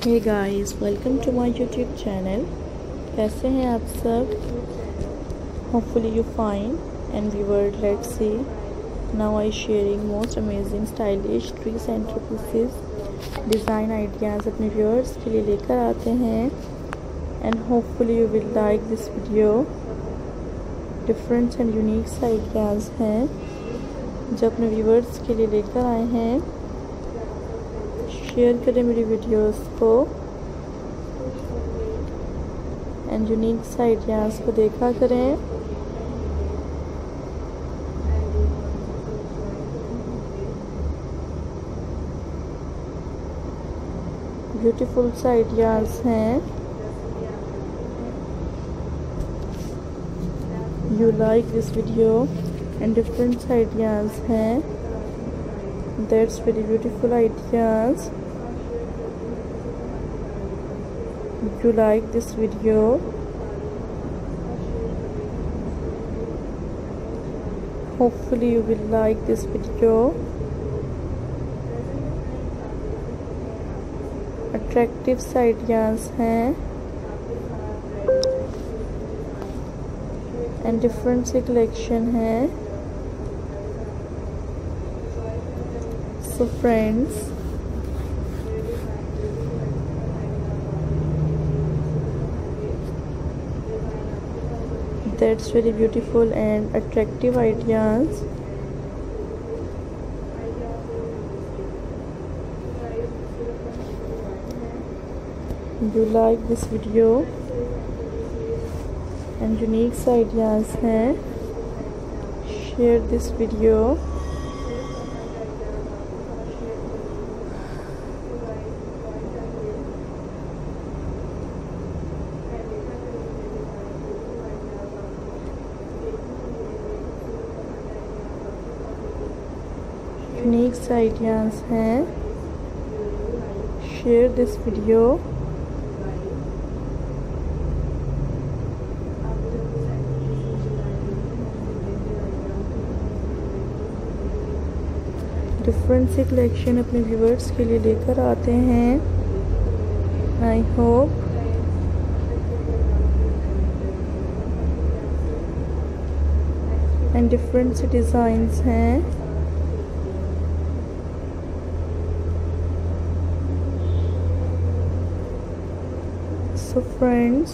Hey guys, welcome to my YouTube channel. कैसे हैं आप सब? Hopefully you fine and viewer, let's see now I sharing most amazing stylish tree centre pieces design ideas अपने viewers के लिए लेकर आते हैं and hopefully you will like this video. Different and unique ideas हैं जो अपने व्यूअर्स के लिए लेकर आए हैं। शेयर करें मेरी वीडियोस को एंड यूनिक आइडियाज़ को देखा करें। ब्यूटीफुल आइडियाज़ हैं। You like this video and different ideas हैं। That's very beautiful ideas. If you like this video, hopefully you will like this video. Attractive ideas हैं and different C collection है। So friends, that's very beautiful and attractive ideas. You like this video and unique ideas हैं। Share this video. Unique ideas हैं। Share this video. Different सी collection अपने viewers के लिए लेकर आते हैं। आई होप एंड डिफरेंट सी डिज़ाइंस हैं। So friends,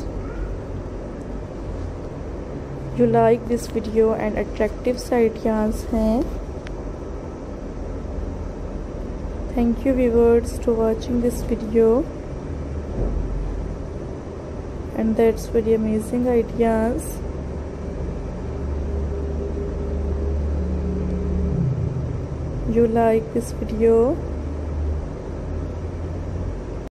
you like this video and attractive ideas हैं। Thank you viewers to watching this video and that's very amazing ideas। You like this video